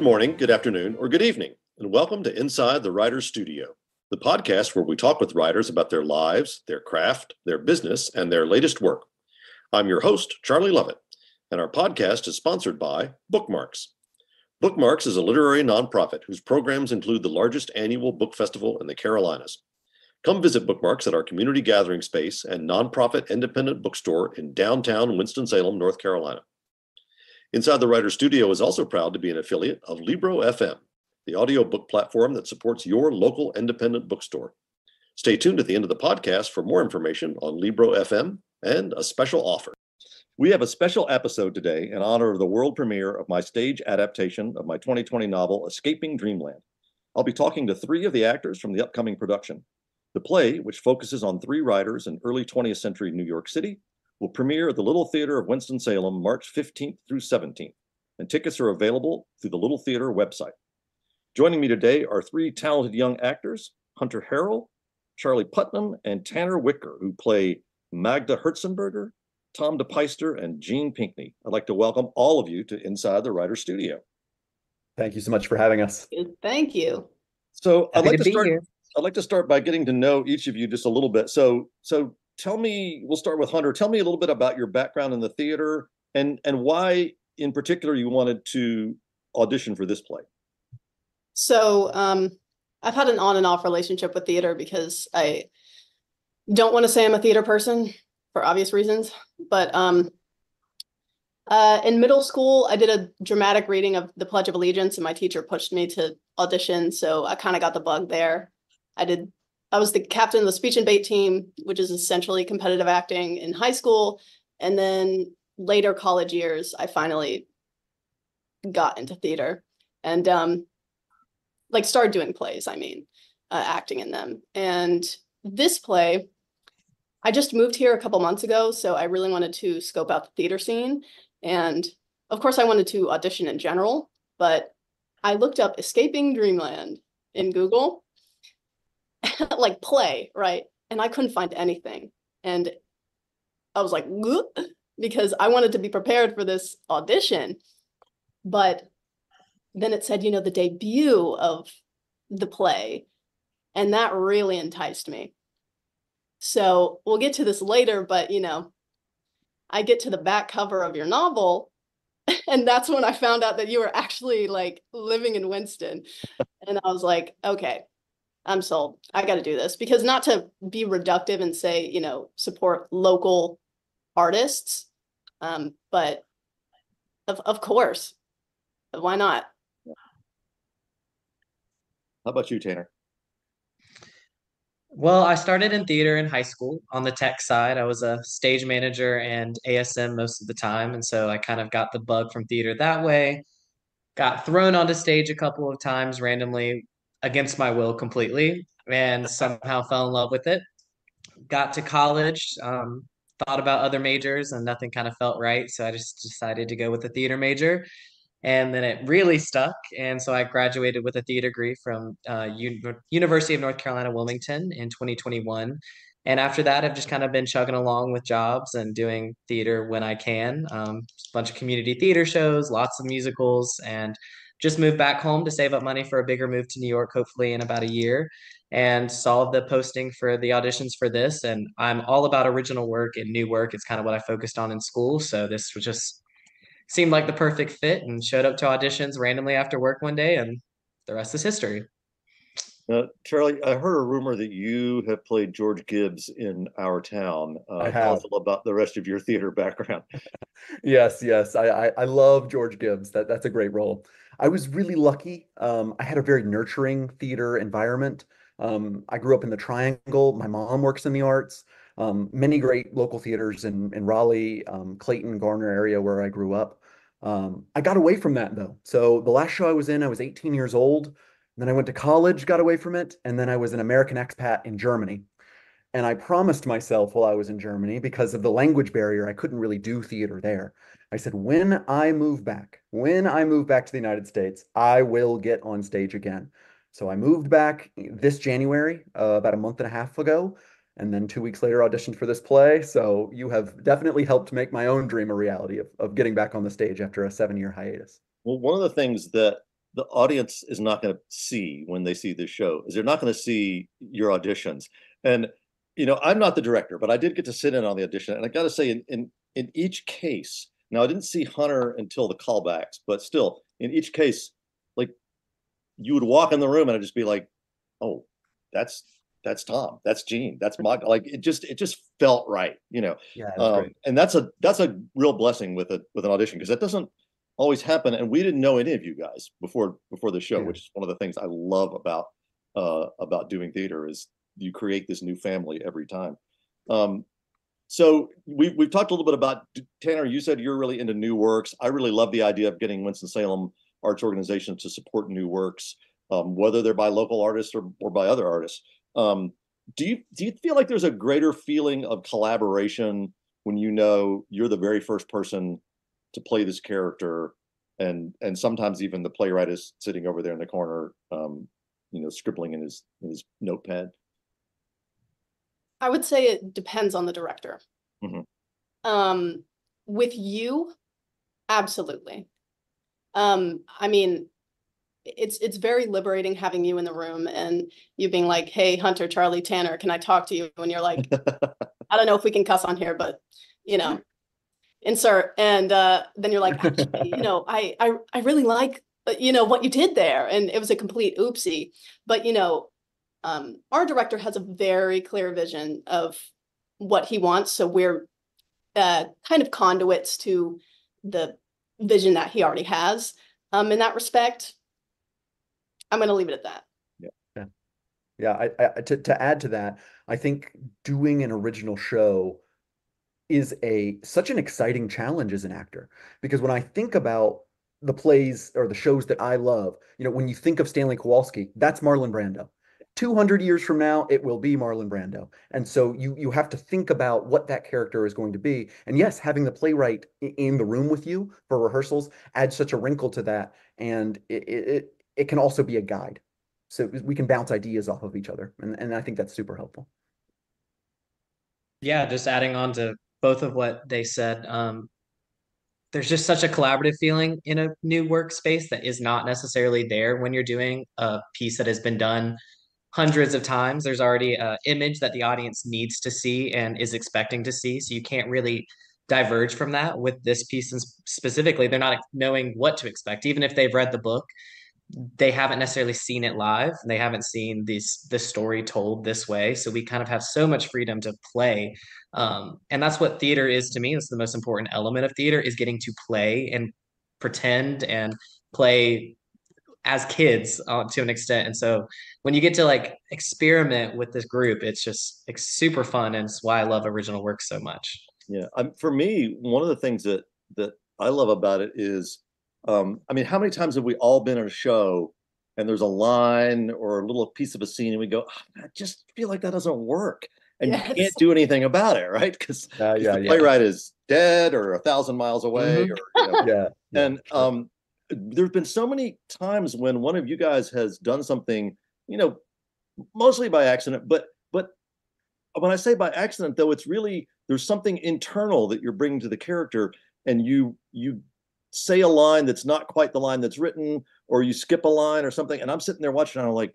Good morning, good afternoon, or good evening, and welcome to Inside the Writer's Studio, the podcast where we talk with writers about their lives, their craft, their business, and their latest work. I'm your host, Charlie Lovett, and our podcast is sponsored by Bookmarks. Bookmarks is a literary nonprofit whose programs include the largest annual book festival in the Carolinas. Come visit Bookmarks at our community gathering space and nonprofit independent bookstore in downtown Winston-Salem, North Carolina. Inside the Writer's Studio is also proud to be an affiliate of Libro FM, the audiobook platform that supports your local independent bookstore. Stay tuned at the end of the podcast for more information on Libro FM and a special offer. We have a special episode today in honor of the world premiere of my stage adaptation of my 2020 novel, Escaping Dreamland. I'll be talking to three of the actors from the upcoming production. The play, which focuses on three writers in early 20th century New York City, will premiere at the Little Theater of Winston-Salem March 15th through 17th, and tickets are available through the Little Theater website. Joining me today are three talented young actors, Hunter Harrell, Charlie Putnam, and Tanner Wicker, who play Magda Herzenberger, Tom DePeister, and Gene Pinkney. I'd like to welcome all of you to Inside the Writer's Studio. Thank you so much for having us. Thank you. So I'd like to start by getting to know each of you just a little bit. So tell me, we'll start with Hunter. Tell me a little bit about your background in the theater and why in particular you wanted to audition for this play. So I've had an on and off relationship with theater because I don't want to say I'm a theater person for obvious reasons. But in middle school, I did a dramatic reading of the Pledge of Allegiance and my teacher pushed me to audition. So I kind of got the bug there. I was the captain of the speech and bait team, which is essentially competitive acting in high school. And then later college years, I finally got into theater and started doing plays, acting in them. And this play, I just moved here a couple months ago, so I really wanted to scope out the theater scene. And of course, I wanted to audition in general, but I looked up Escaping Dreamland in Google. Like play, right? And I couldn't find anything. And I was like, because I wanted to be prepared for this audition. But then it said, the debut of the play. And that really enticed me. So we'll get to this later, but I get to the back cover of your novel. And that's when I found out that you were actually like living in Winston. And I was like, okay, I'm sold. I got to do this, because not to be reductive and say, support local artists. But of course, why not? How about you, Tanner? Well, I started in theater in high school on the tech side. I was a stage manager and ASM most of the time. And so I kind of got the bug from theater that way. Got thrown onto stage a couple of times randomly against my will completely, and somehow fell in love with it. Got to college, thought about other majors, and nothing kind of felt right. So I just decided to go with a theater major. And then it really stuck. And so I graduated with a theater degree from University of North Carolina, Wilmington in 2021. And after that, I've just kind of been chugging along with jobs and doing theater when I can. A bunch of community theater shows, lots of musicals, and just moved back home to save up money for a bigger move to New York, hopefully in about a year, and saw the posting for the auditions for this. And I'm all about original work and new work. It's kind of what I focused on in school. So this was just seemed like the perfect fit, and showed up to auditions randomly after work one day, and the rest is history. Charlie, I heard a rumor that you have played George Gibbs in Our Town. I have. Tell us about the rest of your theater background. Yes. I love George Gibbs. That's a great role. I was really lucky. I had a very nurturing theater environment. I grew up in the Triangle. My mom works in the arts. Many great local theaters in Raleigh, Clayton, Garner area where I grew up. I got away from that though. So the last show I was in, I was 18 years old. Then I went to college, got away from it. And then I was an American expat in Germany. And I promised myself while I was in Germany, because of the language barrier, I couldn't really do theater there. I said, when I move back to the United States, I will get on stage again. So I moved back this January, about a month and a half ago. And then 2 weeks later, auditioned for this play. So you have definitely helped make my own dream a reality of getting back on the stage after a 7-year hiatus. Well, one of the things that the audience is not going to see when they see this show is they're not going to see your auditions. And I'm not the director, but I did get to sit in on the audition, and I got to say, in each case, now I didn't see Hunter until the callbacks, but still, in each case, like you would walk in the room and I'd just be like, oh, that's Tom, that's Gene, that's Mike. Like it just felt right, Yeah, that's great. And that's a real blessing with an audition, because that doesn't always happen. And we didn't know any of you guys before the show, which is one of the things I love about doing theater, is you create this new family every time. So we've talked a little bit about, Tanner, you said you're really into new works. I really love the idea of getting Winston-Salem Arts Organization to support new works, whether they're by local artists or by other artists. Do you feel like there's a greater feeling of collaboration when you're the very first person to play this character, and sometimes even the playwright is sitting over there in the corner, scribbling in his notepad? I would say it depends on the director. Mm-hmm. With you, absolutely. I mean, it's very liberating having you in the room and you being like, hey, Hunter, Charlie, Tanner, can I talk to you? And you're like, I don't know if we can cuss on here, but insert. And then you're like, actually, I really like, what you did there. And it was a complete oopsie. But, our director has a very clear vision of what he wants. So we're kind of conduits to the vision that he already has. In that respect, I'm going to leave it at that. Yeah. To add to that, I think doing an original show is such an exciting challenge as an actor, because when I think about the plays or the shows that I love, when you think of Stanley Kowalski, that's Marlon Brando. 200 years from now, it will be Marlon Brando. And so you have to think about what that character is going to be. And yes, having the playwright in the room with you for rehearsals adds such a wrinkle to that. And it can also be a guide. So we can bounce ideas off of each other. And I think that's super helpful. Yeah, just adding on to both of what they said. There's just such a collaborative feeling in a new workspace that is not necessarily there when you're doing a piece that has been done hundreds of times. There's already an image that the audience needs to see and is expecting to see. So you can't really diverge from that with this piece. And specifically, they're not knowing what to expect. Even if they've read the book, they haven't necessarily seen it live. They haven't seen this story told this way. So we kind of have so much freedom to play. And that's what theater is to me. That's the most important element of theater, is getting to play and pretend and play as kids to an extent. And so when you get to like experiment with this group, it's super fun. And it's why I love original work so much. Yeah. For me, one of the things that I love about it is, how many times have we all been at a show and there's a line or a little piece of a scene and we go, I just feel like that doesn't work. And you can't do anything about it, right? Because the playwright is dead or 1,000 miles away. Mm-hmm. And there's been so many times when one of you guys has done something, mostly by accident, but when I say by accident, though, it's really, there's something internal that you're bringing to the character, and you say a line that's not quite the line that's written, or you skip a line or something, and I'm sitting there watching and I'm like,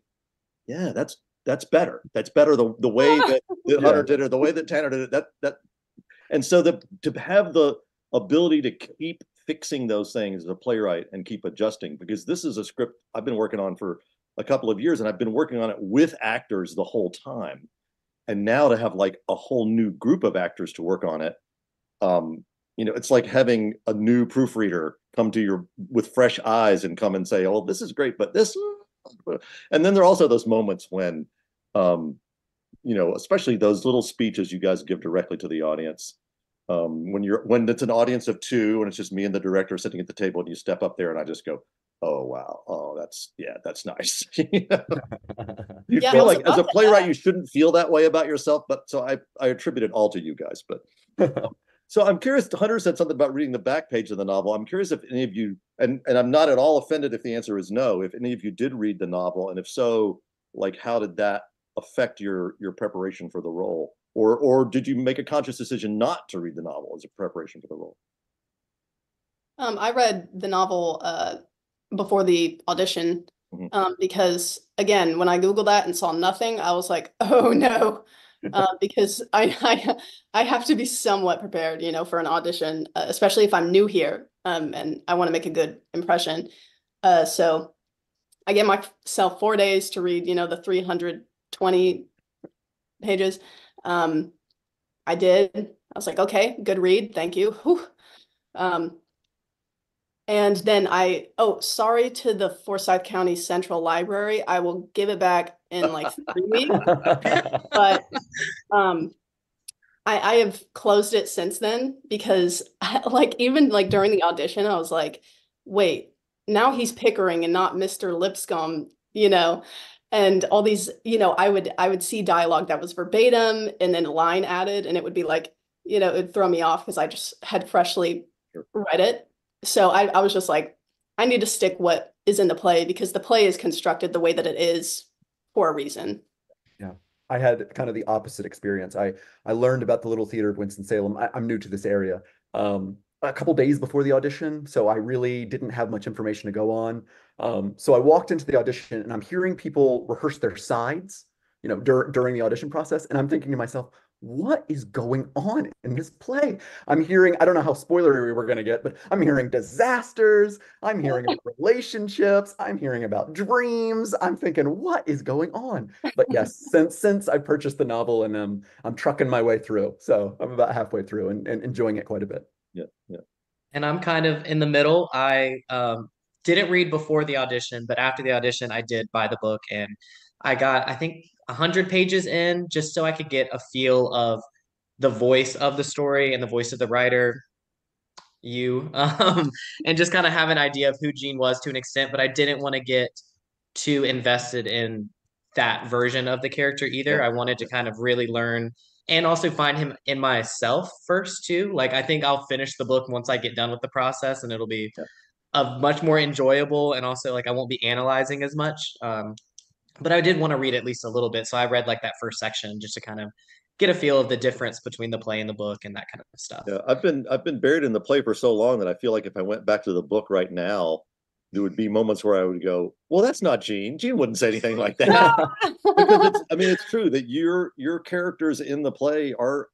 yeah, that's better. That's better the way that Hunter did it, the way that Tanner did it. That and so to have the ability to keep fixing those things as a playwright and keep adjusting, because this is a script I've been working on for a couple of years, and I've been working on it with actors the whole time. And now to have like a whole new group of actors to work on it, it's like having a new proofreader come to you with fresh eyes and come and say, oh, this is great, but this, and then there are also those moments when, especially those little speeches you guys give directly to the audience. When it's an audience of two and it's just me and the director sitting at the table, and you step up there and I just go, oh, wow. Oh, that's nice. You feel like as a playwright, you shouldn't feel that way about yourself. But so I attribute it all to you guys. But so I'm curious, Hunter said something about reading the back page of the novel. I'm curious if any of you, and I'm not at all offended if the answer is no, if any of you did read the novel, and if so, like, how did that affect your preparation for the role? Or did you make a conscious decision not to read the novel as a preparation for the role? I read the novel before the audition. Mhm. Because again, when I Googled that and saw nothing, I was like, oh no. Because I have to be somewhat prepared, you know, for an audition, especially if I'm new here, and I want to make a good impression. So I gave myself 4 days to read, you know, the 320 pages. I did. I was like, okay, good read, thank you. Whew. And then oh, sorry to the Forsyth County Central Library. I will give it back in like 3 weeks. But I have closed it since then because like even like during the audition, I was like, wait, now he's Pickering and not Mr. Lipscomb, you know, and all these, you know, I would see dialogue that was verbatim and then a line added, and it would be like, you know, it'd throw me off because I just had freshly read it. So I was just like, I need to stick what is in the play because the play is constructed the way that it is for a reason. Yeah. I had kind of the opposite experience. I learned about the Little Theater of Winston-Salem. I'm new to this area. A couple days before the audition, so I really didn't have much information to go on. So I walked into the audition and I'm hearing people rehearse their sides, you know, during the audition process, and I'm thinking to myself, what is going on in this play? I'm hearing, I don't know how spoilery we're going to get, but I'm hearing disasters. I'm hearing about relationships. I'm hearing about dreams. I'm thinking, what is going on? But yes, since I purchased the novel and I'm trucking my way through, so I'm about halfway through and enjoying it quite a bit. Yeah, yeah. And I'm kind of in the middle. I didn't read before the audition, but after the audition, I did buy the book, and I got, I think, 100 pages in just so I could get a feel of the voice of the story and the voice of the writer, you, and just kind of have an idea of who Gene was to an extent. But I didn't want to get too invested in that version of the character either. Yeah. I wanted to kind of really learn and also find him in myself first too. Like I think I'll finish the book once I get done with the process, and it'll be Yeah. a much more enjoyable, and also like I won't be analyzing as much. But I did want to read at least a little bit, so I read like that first section just to kind of get a feel of the difference between the play and the book and that kind of stuff. Yeah, I've been buried in the play for so long that I feel like if I went back to the book right now, there would be moments where I would go, "Well, that's not Gene. Gene wouldn't say anything like that." Because I mean, it's true that your characters in the play are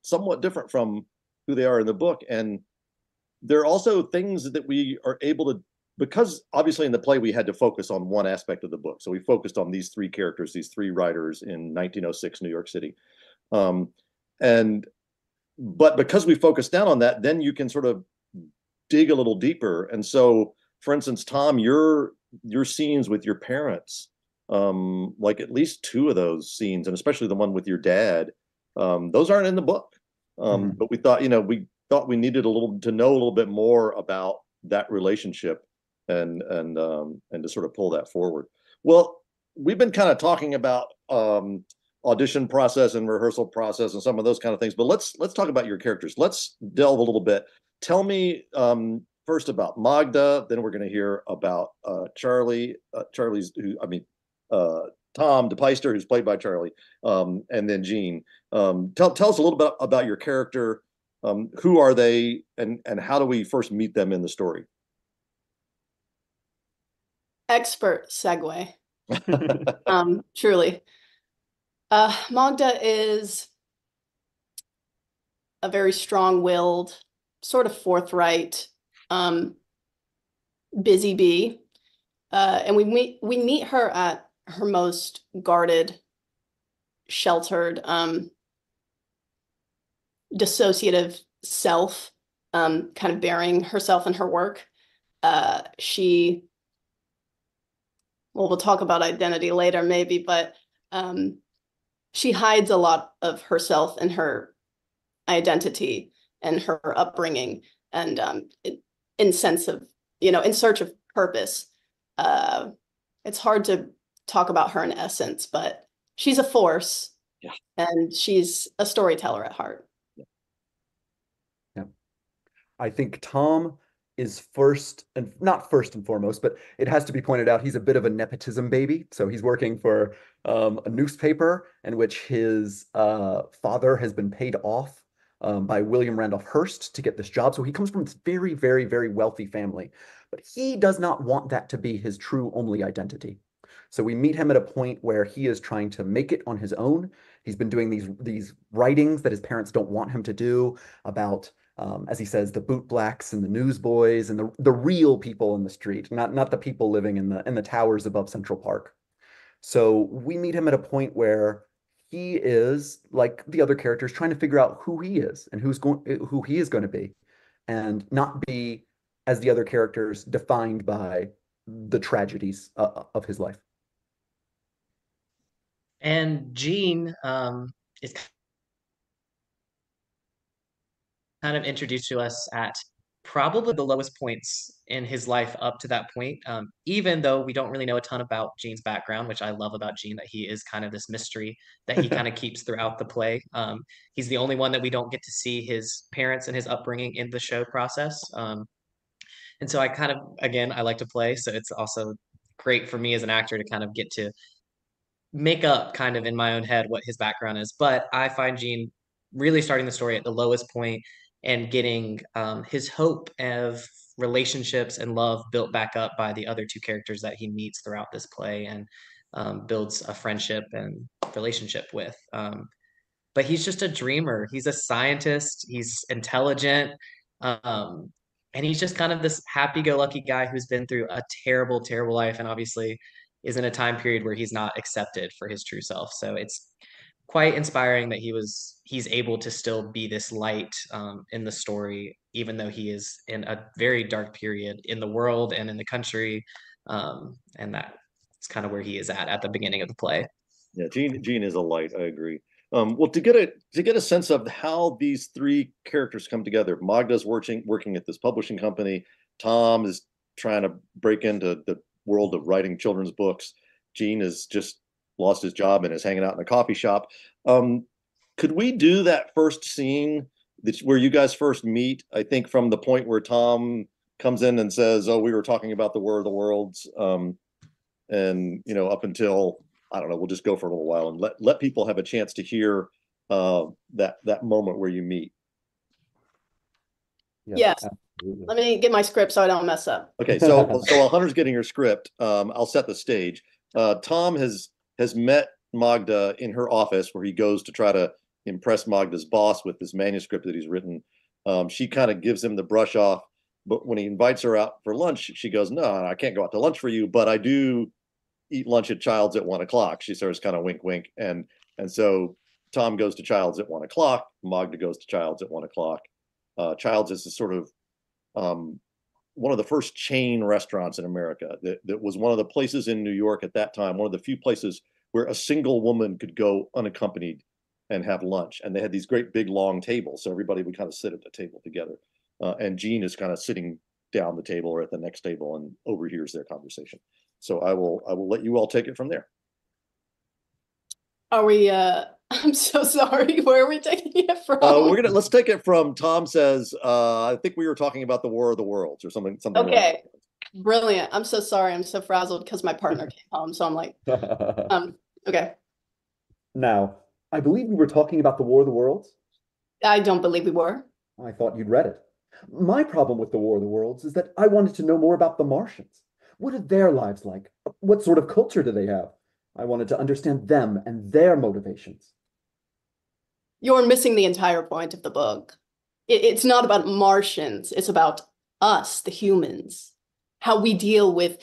somewhat different from who they are in the book, and there are also things that we are able to, because obviously in the play we had to focus on one aspect of the book, so we focused on these three characters, these three writers in 1906 New York City, um, and but because we focus down on that, then you can sort of dig a little deeper. And so, for instance, Tom, your scenes with your parents, like at least two of those scenes, and especially the one with your dad, those aren't in the book. But we thought, we thought we needed a little to know a little bit more about that relationship, and to sort of pull that forward. Well, we've been kind of talking about audition process and rehearsal process and some of those kind of things. But let's talk about your characters. Let's delve a little bit. Tell me first about Magda. Then we're going to hear about Charlie. Tom DePeister, who's played by Charlie, and then Gene. Tell us a little bit about your character. Who are they, and how do we first meet them in the story? Expert segue. Truly. Magda is a very strong-willed, sort of forthright, busy bee. And we meet her at her most guarded, sheltered, dissociative self, kind of burying herself in her work. We'll talk about identity later maybe, but she hides a lot of herself and her identity and her upbringing, and in sense of, in search of purpose. It's hard to talk about her in essence, but she's a force. Yeah. And she's a storyteller at heart. Yeah. I think Tom is not first and foremost, but it has to be pointed out, he's a bit of a nepotism baby. So he's working for a newspaper in which his father has been paid off by William Randolph Hearst to get this job. So he comes from this very, very, very wealthy family, but he does not want that to be his true only identity. So we meet him at a point where he is trying to make it on his own. He's been doing these writings that his parents don't want him to do about, as he says, the bootblacks and the newsboys and the real people in the street, not the people living in the towers above Central Park. So we meet him at a point where he is, like the other characters, trying to figure out who he is and who he is going to be, and not be, as the other characters, defined by the tragedies of his life. And Gene is kind of introduced to us at probably the lowest points in his life up to that point. Even though we don't really know a ton about Gene's background, which I love about Gene, that he is kind of this mystery that he kind of keeps throughout the play. He's the only one that we don't get to see his parents and his upbringing in the show process. And so I kind of, again, I like to play. So it's also great for me as an actor to kind of get to make up kind of in my own head what his background is. But I find Gene really starting the story at the lowest point and getting his hope of relationships and love built back up by the other two characters that he meets throughout this play and builds a friendship and relationship with. But he's just a dreamer. He's a scientist. He's intelligent. And he's just kind of this happy-go-lucky guy who's been through a terrible, terrible life, and obviously is in a time period where he's not accepted for his true self. So it's quite inspiring that he's able to still be this light in the story, even though he is in a very dark period in the world and in the country. And that's kind of where he is at the beginning of the play. Yeah, Gene is a light. I agree. Well, to get a sense of how these three characters come together, Magda's working at this publishing company. Tom is trying to break into the world of writing children's books. Gene has just lost his job and is hanging out in a coffee shop. Could we do that first scene where you guys first meet? I think from the point where Tom comes in and says, "Oh, we were talking about the War of the Worlds," and up until, I don't know, we'll just go for a little while and let people have a chance to hear that moment where you meet. Yes. Absolutely. Let me get my script so I don't mess up. Okay, so while Hunter's getting her script, I'll set the stage. Tom has met Magda in her office where he goes to try to impress Magda's boss with this manuscript that he's written. She kind of gives him the brush off, but when he invites her out for lunch, she goes, "No, I can't go out to lunch for you, but I do eat lunch at Child's at 1 o'clock." She starts kind of wink, wink. And so Tom goes to Child's at 1 o'clock. Magda goes to Child's at 1 o'clock. Child's is a sort of one of the first chain restaurants in America that was one of the places in New York at that time, one of the few places where a single woman could go unaccompanied and have lunch. And they had these great big long tables. So everybody would kind of sit at the table together. And Gene is kind of sitting down the table or at the next table and overhears their conversation. So I will let you all take it from there. Are we I'm so sorry. Where are we taking it from? Let's take it from Tom says, I think we were talking about the War of the Worlds or something. Okay. Like brilliant. I'm so sorry. I'm so frazzled because my partner came home. So I'm like, okay. Now, I believe we were talking about the War of the Worlds. I don't believe we were. I thought you'd read it. My problem with the War of the Worlds is that I wanted to know more about the Martians. What are their lives like? What sort of culture do they have? I wanted to understand them and their motivations. You're missing the entire point of the book. It's not about Martians. It's about us, the humans, how we deal with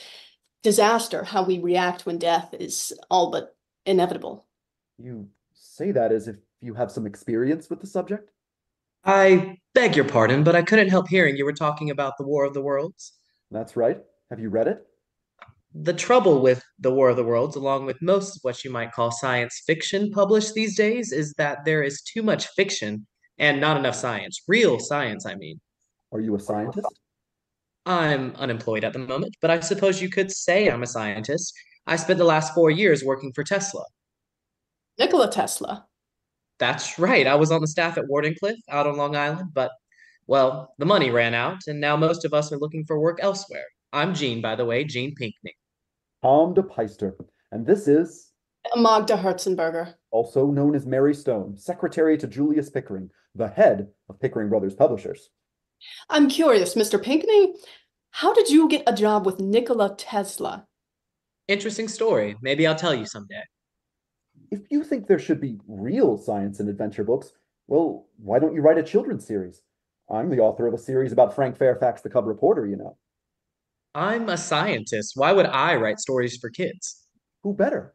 disaster, how we react when death is all but inevitable. You say that as if you have some experience with the subject? I beg your pardon, but I couldn't help hearing you were talking about the War of the Worlds. That's right. Have you read it? The trouble with the War of the Worlds, along with most of what you might call science fiction published these days, is that there is too much fiction and not enough science. Real science, I mean. Are you a scientist? I'm unemployed at the moment, but I suppose you could say I'm a scientist. I spent the last 4 years working for Tesla. Nikola Tesla. That's right. I was on the staff at Wardenclyffe out on Long Island, but, well, the money ran out, and now most of us are looking for work elsewhere. I'm Gene, by the way, Gene Pinkney. Tom de Peister, and this is Magda Herzenberger. Also known as Mary Stone, secretary to Julius Pickering, the head of Pickering Brothers Publishers. I'm curious, Mr. Pinkney, how did you get a job with Nikola Tesla? Interesting story. Maybe I'll tell you someday. If you think there should be real science and adventure books, well, why don't you write a children's series? I'm the author of a series about Frank Fairfax, the cub reporter, you know. I'm a scientist. Why would I write stories for kids? Who better?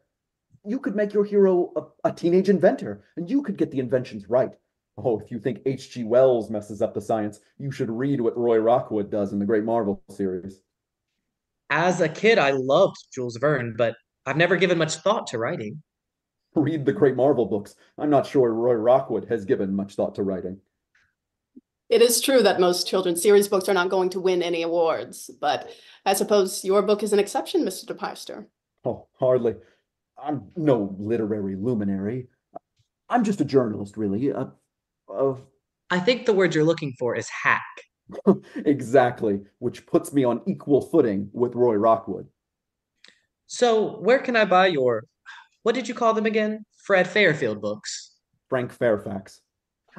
You could make your hero a teenage inventor, and you could get the inventions right. Oh, if you think H.G. Wells messes up the science, you should read what Roy Rockwood does in the Great Marvel series. As a kid, I loved Jules Verne, but I've never given much thought to writing. Read the Great Marvel books. I'm not sure Roy Rockwood has given much thought to writing. It is true that most children's series books are not going to win any awards, but I suppose your book is an exception, Mr. De Peyster. Oh, hardly. I'm no literary luminary. I'm just a journalist, really. I think the word you're looking for is hack. Exactly, which puts me on equal footing with Roy Rockwood. So, where can I buy your, what did you call them again? Fred Fairfield books. Frank Fairfax.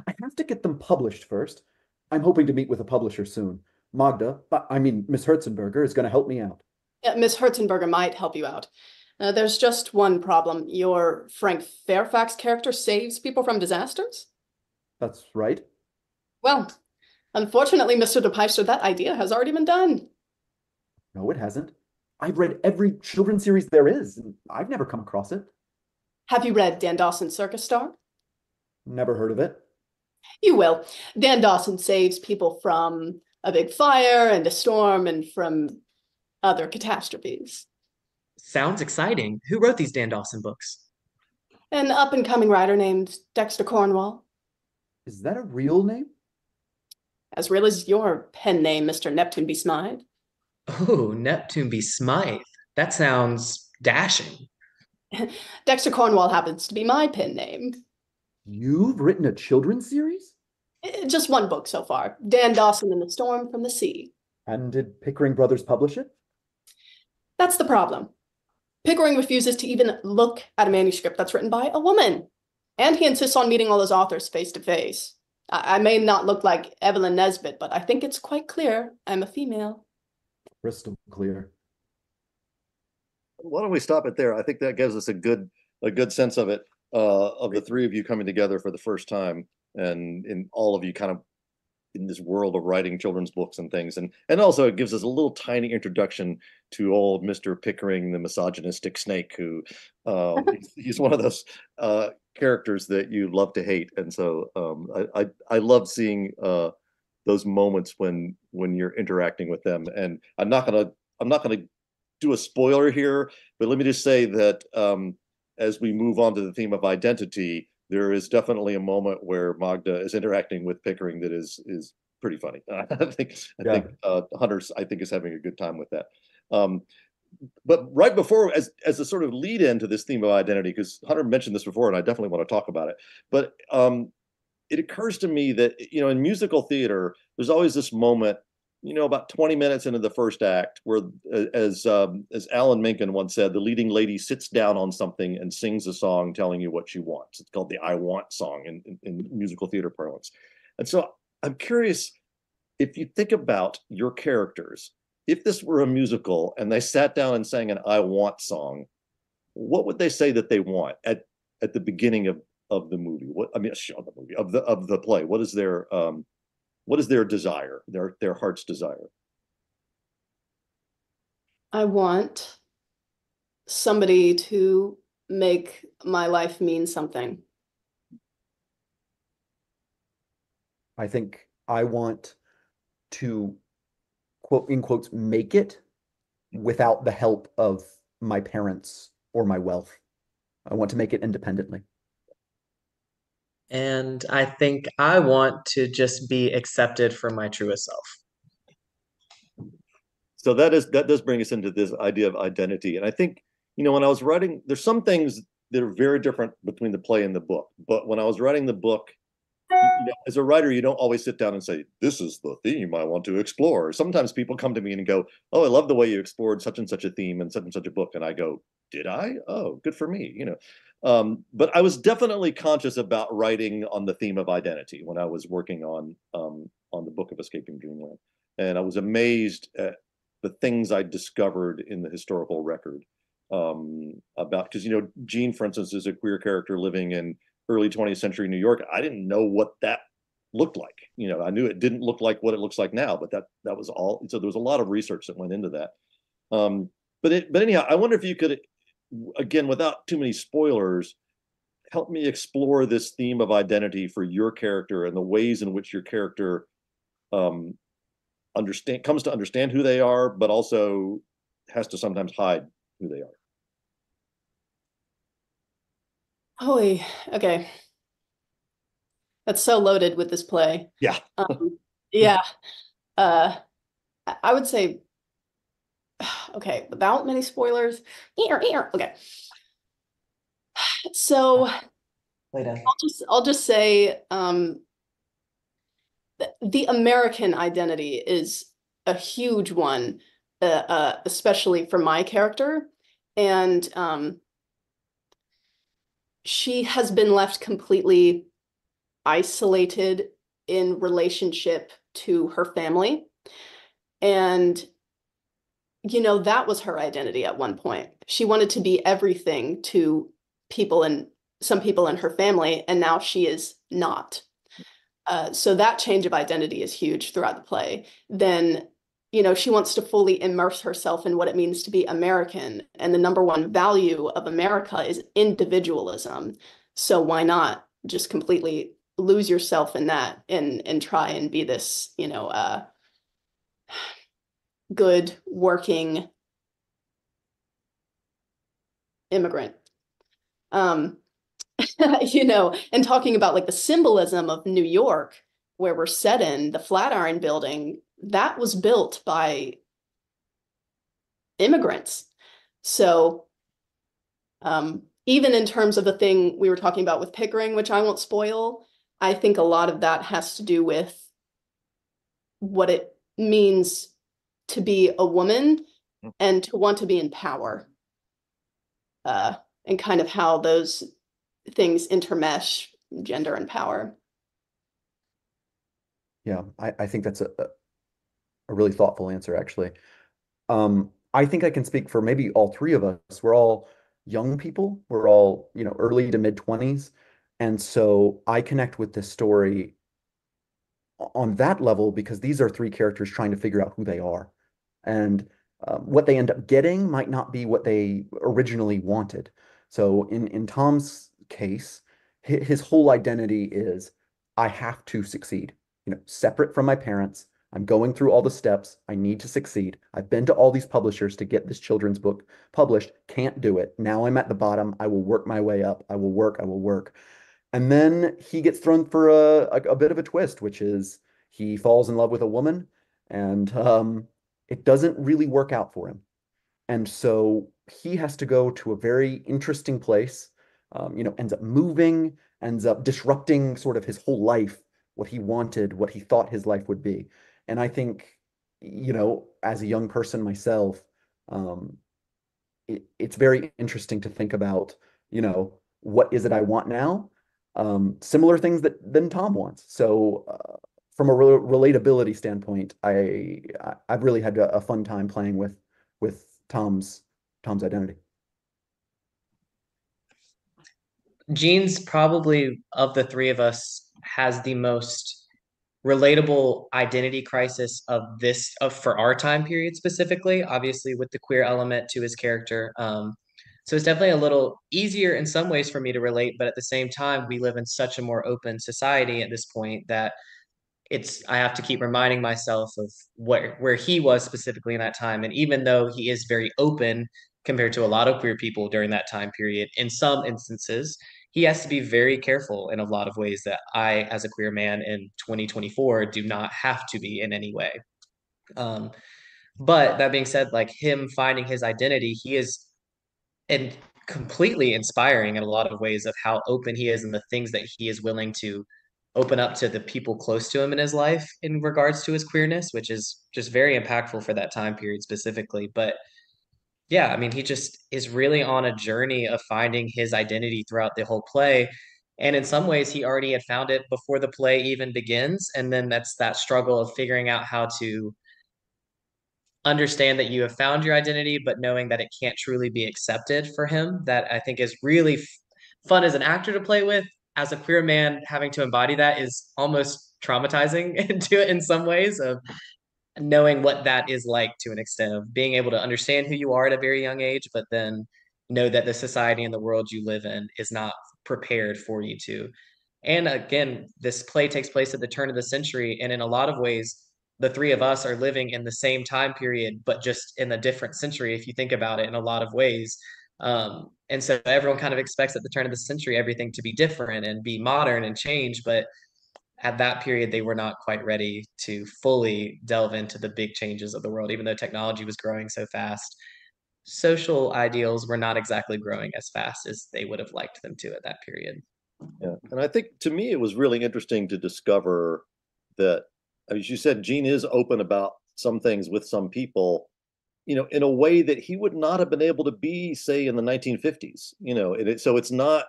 I have to get them published first. I'm hoping to meet with a publisher soon. Miss Herzenberger is going to help me out. Yeah, Miss Herzenberger might help you out. There's just one problem. Your Frank Fairfax character saves people from disasters? That's right. Well, unfortunately, Mr. De Peyster, that idea has already been done. No, it hasn't. I've read every children's series there is, and I've never come across it. Have you read Dan Dawson's Circus Star? Never heard of it. You will. Dan Dawson saves people from a big fire and a storm and from other catastrophes. Sounds exciting. Who wrote these Dan Dawson books? An up-and-coming writer named Dexter Cornwall. Is that a real name? As real as your pen name, Mr. Neptune B. Smythe. Oh, Neptune B. Smythe. That sounds dashing. Dexter Cornwall happens to be my pen name. You've written a children's series? Just one book so far. Dan Dawson and the Storm from the Sea. And did Pickering Brothers publish it? That's the problem. Pickering refuses to even look at a manuscript that's written by a woman. And he insists on meeting all those authors face to face. I may not look like Evelyn Nesbit, but I think it's quite clear I'm a female. Crystal clear. Why don't we stop it there? I think that gives us a good sense of it, of the three of you coming together for the first time, and in all of you kind of in this world of writing children's books and things, and also it gives us a little tiny introduction to old Mr. Pickering, the misogynistic snake, who he's one of those characters that you love to hate, and so I love seeing those moments when you're interacting with them. And I'm not gonna do a spoiler here, but let me just say that as we move on to the theme of identity, there is definitely a moment where Magda is interacting with Pickering that is pretty funny. I think Hunter, I think, is having a good time with that. But right before, as a sort of lead in to this theme of identity, because Hunter mentioned this before, and I definitely want to talk about it. But it occurs to me that, you know, in musical theater, there's always this moment, you know, about 20 minutes into the first act, where, as Alan Menken once said, the leading lady sits down on something and sings a song telling you what she wants. It's called the I Want song in musical theater parlance. And so I'm curious, if you think about your characters, if this were a musical and they sat down and sang an I Want song, what would they say that they want at the beginning of the movie? Of the play? What is their desire, their heart's desire? I want somebody to make my life mean something. I think I want to, quote in quotes, make it without the help of my parents or my wealth. I want to make it independently. And I think I want to just be accepted for my truest self. So that does bring us into this idea of identity. And I think, you know, when I was writing, there's some things that are very different between the play and the book. But when I was writing the book, as a writer, you don't always sit down and say, this is the theme I want to explore. Sometimes people come to me and go, oh, I love the way you explored such and such a theme in such and such a book. And I go, did I? Oh, good for me, But I was definitely conscious about writing on the theme of identity when I was working on the book of Escaping Dreamland. And I was amazed at the things I discovered in the historical record about, because, Jean, for instance, is a queer character living in early 20th century New York. I didn't know what that looked like. I knew it didn't look like what it looks like now, but that was all. So there was a lot of research that went into that. But anyhow, I wonder if you could, again, without too many spoilers, help me explore this theme of identity for your character and the ways in which your character comes to understand who they are, but also has to sometimes hide who they are. Holy, okay. That's so loaded with this play. Yeah. Yeah. I would say, okay, without many spoilers. Okay. So I'll just say the American identity is a huge one, especially for my character. And she has been left completely isolated in relationship to her family. And, that was her identity at one point. She wanted to be everything to some people in her family, and now she is not. So that change of identity is huge throughout the play. Then, she wants to fully immerse herself in what it means to be American. And the number one value of America is individualism. So why not just completely lose yourself in that and try and be this, good working immigrant. And talking about like the symbolism of New York, where we're set in, the Flatiron Building, that was built by immigrants. So even in terms of the thing we were talking about with Pickering, which I won't spoil, I think a lot of that has to do with what it means to be a woman and to want to be in power, and kind of how those things intermesh, gender and power. Yeah, I think that's a really thoughtful answer, actually. I think I can speak for maybe all three of us. We're all young people. We're all, early to mid 20s. And so I connect with this story on that level because these are three characters trying to figure out who they are. And what they end up getting might not be what they originally wanted. So in Tom's case, his whole identity is, I have to succeed, separate from my parents. I'm going through all the steps. I need to succeed. I've been to all these publishers to get this children's book published. Can't do it. Now I'm at the bottom. I will work my way up. I will work. And then he gets thrown for a bit of a twist, which is he falls in love with a woman, and it doesn't really work out for him. And so he has to go to a very interesting place, ends up moving, ends up disrupting sort of his whole life, what he wanted, what he thought his life would be. And I think, as a young person myself, it's very interesting to think about, what is it I want now? Similar things than Tom wants. So from a relatability standpoint, I've really had a fun time playing with Tom's identity. Jean's probably, of the three of us, has the most relatable identity crisis for our time period specifically, obviously with the queer element to his character. So it's definitely a little easier in some ways for me to relate, but at the same time, we live in such a more open society at this point that I have to keep reminding myself of where he was specifically in that time. And even though he is very open compared to a lot of queer people during that time period, in some instances, he has to be very careful in a lot of ways that I, as a queer man in 2024, do not have to be in any way. But that being said, like him finding his identity, he is and completely inspiring in a lot of ways of how open he is and the things that he is willing to open up to the people close to him in his life in regards to his queerness, which is just very impactful for that time period specifically. But yeah, I mean, he just is really on a journey of finding his identity throughout the whole play. And in some ways, he already had found it before the play even begins. And then that's that struggle of figuring out how to understand that you have found your identity, but knowing that it can't truly be accepted for him. That I think is really fun as an actor to play with. As a queer man, having to embody that is almost traumatizing into it in some ways of knowing what that is like to an extent of being able to understand who you are at a very young age, but then know that the society and the world you live in is not prepared for you to. And again, this play takes place at the turn of the century. And in a lot of ways, the three of us are living in the same time period, but just in a different century, if you think about it in a lot of ways. And so everyone kind of expects at the turn of the century everything to be different and be modern and change. But at that period, they were not quite ready to fully delve into the big changes of the world, even though technology was growing so fast. Social ideals were not exactly growing as fast as they would have liked them to at that period. Yeah. And I think to me, it was really interesting to discover that, as you said, Gene is open about some things with some people, in a way that he would not have been able to be, say, in the 1950s, so it's not,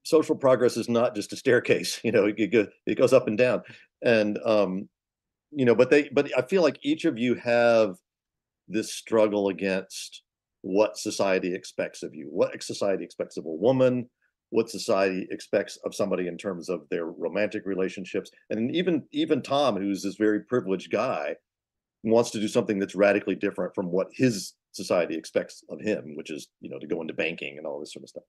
social progress is not just a staircase, it goes up and down. And, but I feel like each of you have this struggle against what society expects of you, what society expects of a woman, what society expects of somebody in terms of their romantic relationships. And even Tom, who's this very privileged guy, wants to do something that's radically different from what his society expects of him, which is, to go into banking and all this sort of stuff.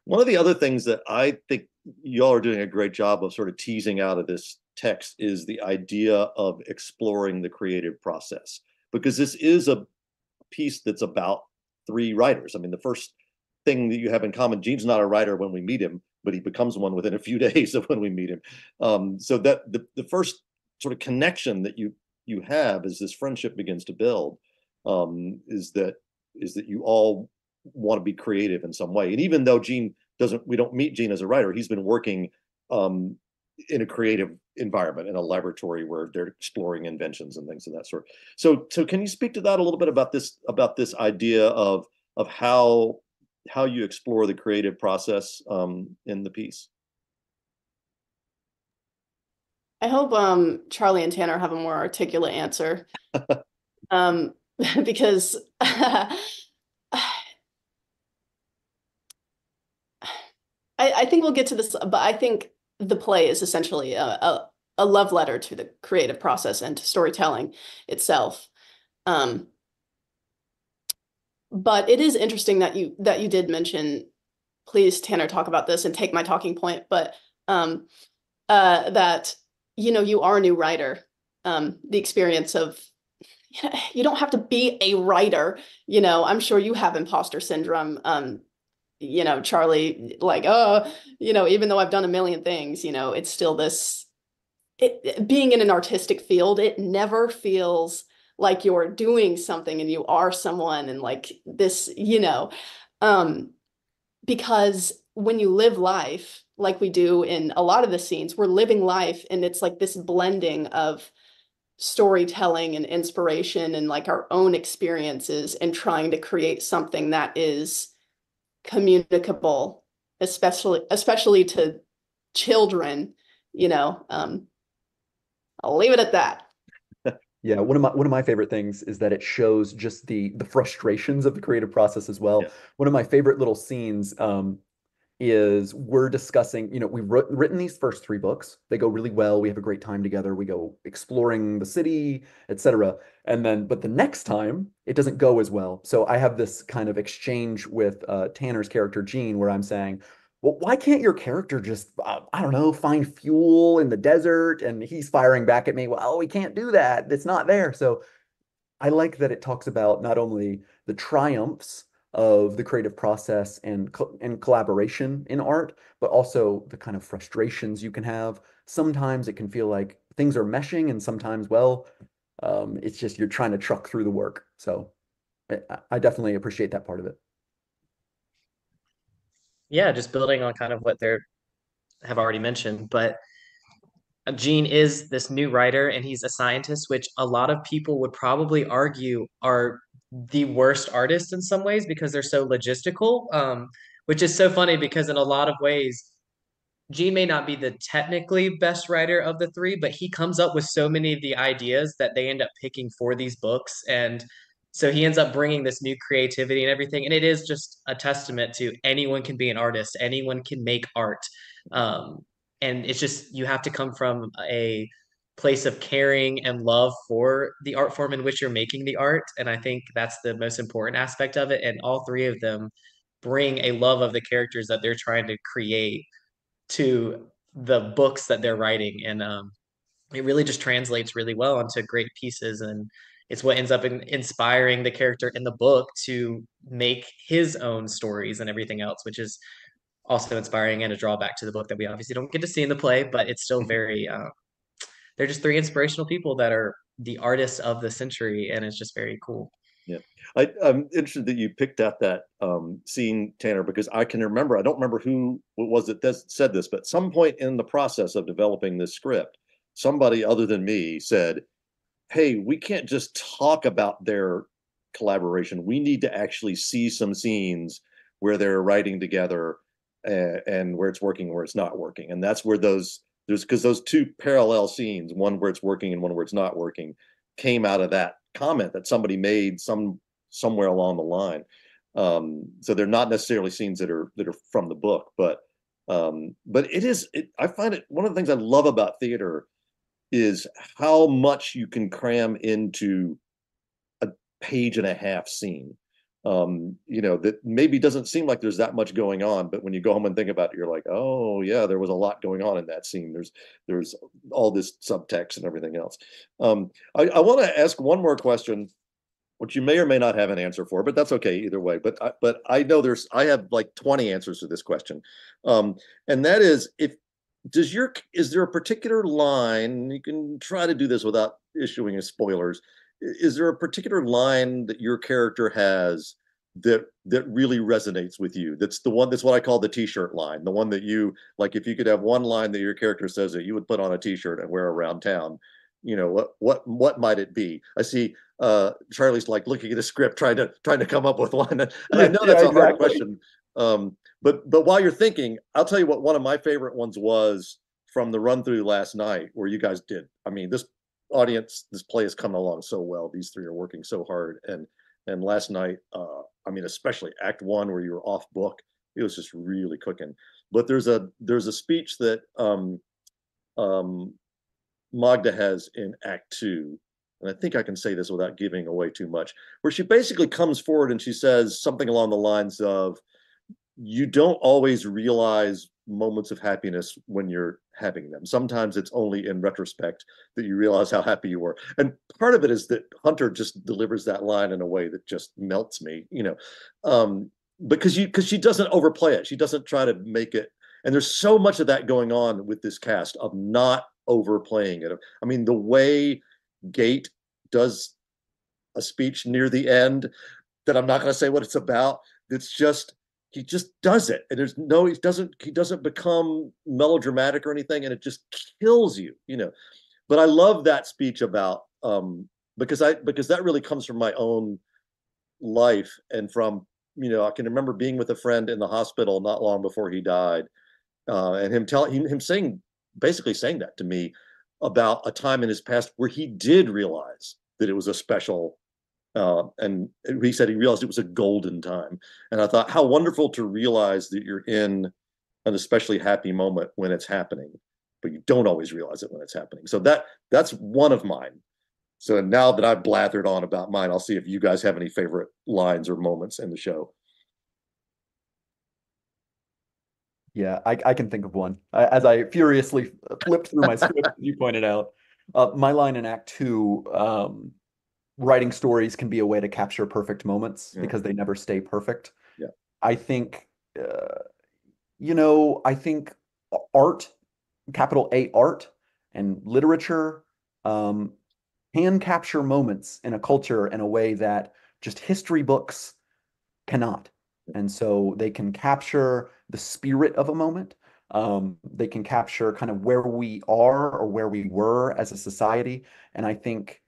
One of the other things that I think y'all are doing a great job of sort of teasing out of this text is the idea of exploring the creative process, because this is a piece that's about three writers. I mean, the first thing that you have in common, Gene's not a writer when we meet him, but he becomes one within a few days of when we meet him. So that the first sort of connection that you have as this friendship begins to build, is that you all want to be creative in some way. And even though we don't meet Gene as a writer, he's been working in a creative environment in a laboratory where they're exploring inventions and things of that sort. So can you speak to that a little bit about this idea of how you explore the creative process in the piece? I hope Charlie and Tanner have a more articulate answer. Because I think we'll get to this, but I think the play is essentially a love letter to the creative process and to storytelling itself. But it is interesting that you did mention, please, Tanner, talk about this and take my talking point, but that, you are a new writer. The experience of, you don't have to be a writer, I'm sure you have imposter syndrome. Charlie, like, even though I've done a million things, it's still this, being in an artistic field, it never feels like you're doing something and you are someone and like this, because when you live life, like we do in a lot of the scenes, we're living life and it's like this blending of storytelling and inspiration and like our own experiences and trying to create something that is communicable, especially to children, I'll leave it at that. Yeah, one of my favorite things is that it shows just the frustrations of the creative process as well. Yeah. One of my favorite little scenes is we're discussing, we've written these first three books. They go really well. We have a great time together. We go exploring the city, etc. But the next time it doesn't go as well. So I have this kind of exchange with Tanner's character, Gene, where I'm saying, well, why can't your character just, I don't know, find fuel in the desert? And he's firing back at me, well, we can't do that. It's not there. So I like that it talks about not only the triumphs of the creative process and collaboration in art, but also the kind of frustrations you can have. Sometimes it can feel like things are meshing, and sometimes, it's just you're trying to truck through the work. So I definitely appreciate that part of it. Yeah, just building on kind of what they're have already mentioned. But Gene is this new writer and he's a scientist, which a lot of people would probably argue are the worst artists in some ways because they're so logistical. Which is so funny because in a lot of ways, Gene may not be the technically best writer of the three, but he comes up with so many of the ideas that they end up picking for these books. And so he ends up bringing this new creativity and everything. And it is just a testament to anyone can be an artist, anyone can make art. Um, and it's just, you have to come from a place of caring and love for the art form in which you're making the art. And I think that's the most important aspect of it. And all three of them bring a love of the characters that they're trying to create to the books that they're writing. And it really just translates really well onto great pieces. And it's what ends up inspiring the character in the book to make his own stories and everything else, which is also inspiring and a drawback to the book that we obviously don't get to see in the play, but it's still very, they're just three inspirational people that are the artists of the century. And it's just very cool. Yeah, I'm interested that you picked out that scene, Tanner, because I can remember, I don't remember who was it that said this, but at some point in the process of developing this script, somebody other than me said, hey, we can't just talk about their collaboration. We need to actually see some scenes where they're writing together and where it's working, where it's not working. And that's where there's because those two parallel scenes, one where it's working and one where it's not working, came out of that comment that somebody made somewhere along the line. So they're not necessarily scenes that are from the book, but I find it one of the things I love about theater is how much you can cram into a page and a half scene. That maybe doesn't seem like there's that much going on, but when you go home and think about it, you're like, oh yeah, there was a lot going on in that scene. There's all this subtext and everything else. I want to ask one more question, which you may or may not have an answer for, but that's okay either way. But I know I have like 20 answers to this question, and that is is there a particular line, you can try to do this without issuing spoilers, is there a particular line that your character has that really resonates with you? That's what I call the t-shirt line, the one that you like, if you could have one line that your character says that you would put on a t-shirt and wear around town, what might it be? I see Charlie's like looking at a script trying to come up with one, and I know that's a hard question. But while you're thinking, I'll tell you what one of my favorite ones was from the run through last night where you guys did. I mean, this play is coming along so well. These three are working so hard. And last night, I mean, especially Act 1 where you were off book, it was just really cooking. But there's a speech that Magda has in Act 2, and I think I can say this without giving away too much, where she basically comes forward and she says something along the lines of, you don't always realize moments of happiness when you're having them. Sometimes it's only in retrospect that you realize how happy you were. And part of it is that Hunter just delivers that line in a way that just melts me, because she doesn't overplay it. She doesn't try to make it. And there's so much of that going on with this cast of not overplaying it. I mean, the way Gate does a speech near the end that I'm not going to say what it's about. It's just, he just does it, and he doesn't become melodramatic or anything, and it just kills you, But I love that speech about because that really comes from my own life and from I can remember being with a friend in the hospital not long before he died, and him basically saying that to me about a time in his past where he did realize that it was a special. And he said he realized it was a golden time. And I thought, how wonderful to realize that you're in an especially happy moment when it's happening, but you don't always realize it when it's happening. So that's one of mine. So now that I've blathered on about mine, I'll see if you guys have any favorite lines or moments in the show. Yeah, I can think of one. As I furiously flipped through my script, as you pointed out, my line in Act 2, writing stories can be a way to capture perfect moments because they never stay perfect. Yeah. I think, I think art, capital A art and literature, can capture moments in a culture in a way that just history books cannot. And so they can capture the spirit of a moment. They can capture kind of where we are or where we were as a society. And I think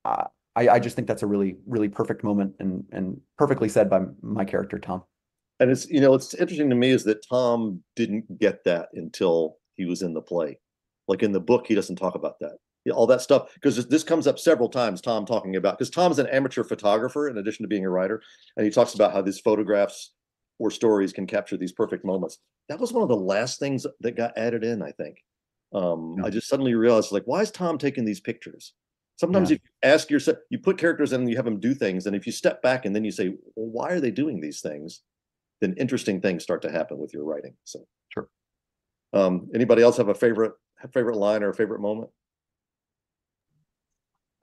uh, I just think that's a really, really perfect moment and perfectly said by my character, Tom. And it's interesting to me is that Tom didn't get that until he was in the play. Like in the book, he doesn't talk about that. Yeah, all that stuff, because this comes up several times, Tom talking about, because Tom's an amateur photographer in addition to being a writer, and he talks about how these photographs or stories can capture these perfect moments. That was one of the last things that got added in, I think. Yeah. I just suddenly realized, like, why is Tom taking these pictures? Sometimes Yeah. if you ask yourself, you put characters in and you have them do things, and if you step back and then you say, well, why are they doing these things? Then interesting things start to happen with your writing. So, Sure. Anybody else have a favorite line or a favorite moment?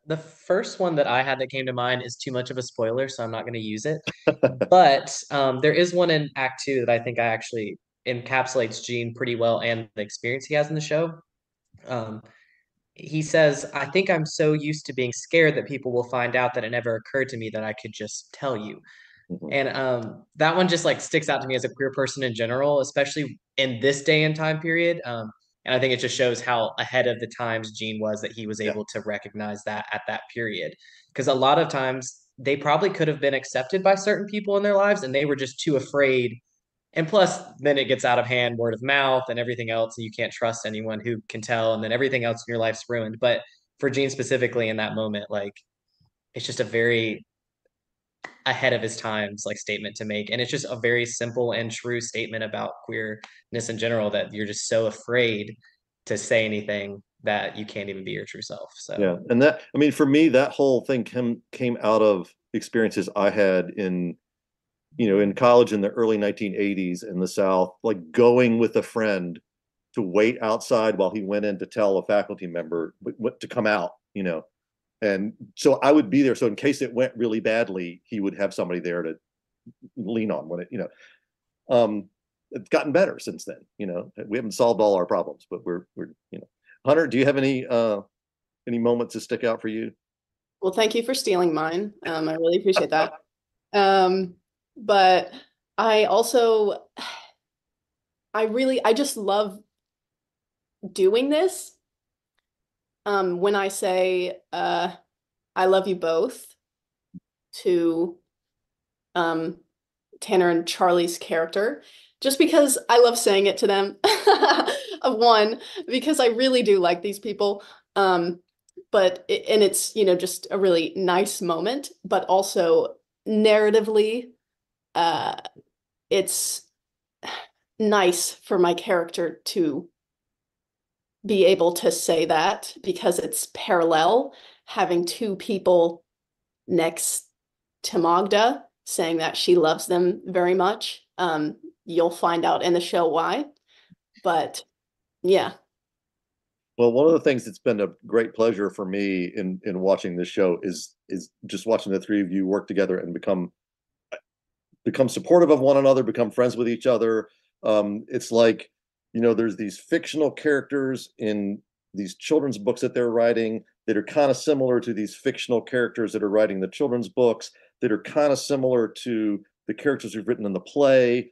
The first one that I had that came to mind is too much of a spoiler, so I'm not going to use it. But there is one in Act Two that I think I actually encapsulates Gene pretty well and the experience he has in the show. Um, he says, I think I'm so used to being scared that people will find out that it never occurred to me that I could just tell you. Mhm. And that one just like sticks out to me as a queer person in general, especially in this day and time period. And I think it just shows how ahead of the times Gene was that he was Yeah. able to recognize that at that period. Because a lot of times they probably could have been accepted by certain people in their lives and they were just too afraid. And plus, then it gets out of hand, word of mouth and everything else, and you can't trust anyone who can tell, and then everything else in your life's ruined. But for Gene specifically in that moment, like it's just a very ahead of his times like statement to make, and it's just a very simple and true statement about queerness in general, that you're just so afraid to say anything that you can't even be your true self. Yeah, So and that, I mean, for me, that whole thing came out of experiences I had in college in the early 1980s in the South, like going with a friend to wait outside while he went in to tell a faculty member what to come out. And so I would be there. So in case it went really badly, he would have somebody there to lean on when it's gotten better since then. We haven't solved all our. But we're. Hunter, do you have any moments that stick out for you? Well, thank you for stealing mine. I really appreciate that. Um, but I also, I just love doing this. When I say, I love you both to, um, Tanner and Charlie's character, just because I love saying it to them. Of one, because I really do like these people. And it's, just a really nice moment, but also narratively, uh, it's nice for my character to be able to say that because it's parallel, having two people next to Magda saying that she loves them very much. You'll find out in the show why, but yeah. Well, one of the things that's been a great pleasure for me in watching this show is just watching the three of you work together and become supportive of one another, become friends with each other. It's like, there's these fictional characters in these children's books that they're writing that are kind of similar to these fictional characters that are writing the children's books that are kind of similar to the characters we've written in the play.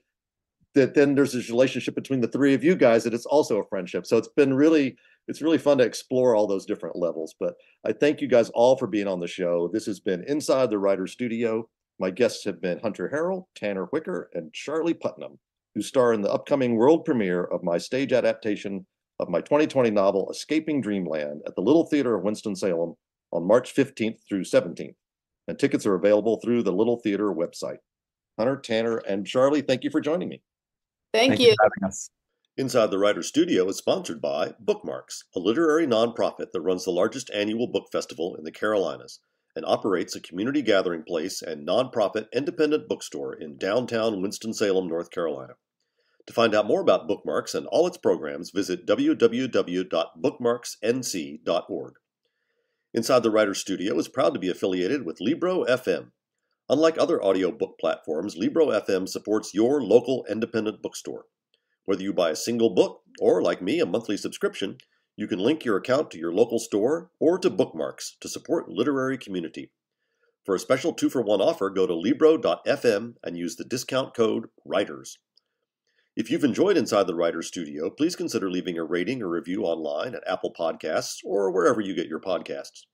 That then there's this relationship between the three of you guys that it's also a friendship. So it's really fun to explore all those different levels. But I thank you guys all for being on the show. This has been Inside the Writer's Studio. My guests have been Hunter Harrell, Tanner Wicker, and Charlie Putnam, who star in the upcoming world premiere of my stage adaptation of my 2020 novel, Escaping Dreamland, at the Little Theater of Winston-Salem on March 15th through 17th. And tickets are available through the Little Theater website. Hunter, Tanner, and Charlie, thank you for joining me. Thank Thank you you. for having us. Inside the Writer's Studio is sponsored by Bookmarks, a literary nonprofit that runs the largest annual book festival in the Carolinas and operates a community gathering place and nonprofit independent bookstore in downtown Winston-Salem, North Carolina. To find out more about Bookmarks and all its programs, visit www.bookmarksnc.org. Inside the Writer's Studio is proud to be affiliated with Libro FM. Unlike other audiobook platforms, Libro FM supports your local independent bookstore. Whether you buy a single book or, like me, a monthly subscription, you can link your account to your local store or to Bookmarks to support literary community. For a special 2-for-1 offer, go to Libro.fm and use the discount code WRITERS. If you've enjoyed Inside the Writer's Studio, please consider leaving a rating or review online at Apple Podcasts or wherever you get your podcasts.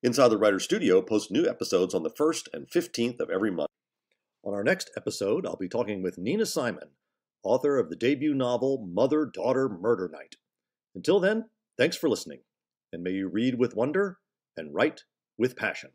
Inside the Writer's Studio posts new episodes on the 1st and 15th of every month. On our next episode, I'll be talking with Nina Simon, author of the debut novel Mother-Daughter Murder Night. Until then, thanks for listening, and may you read with wonder and write with passion.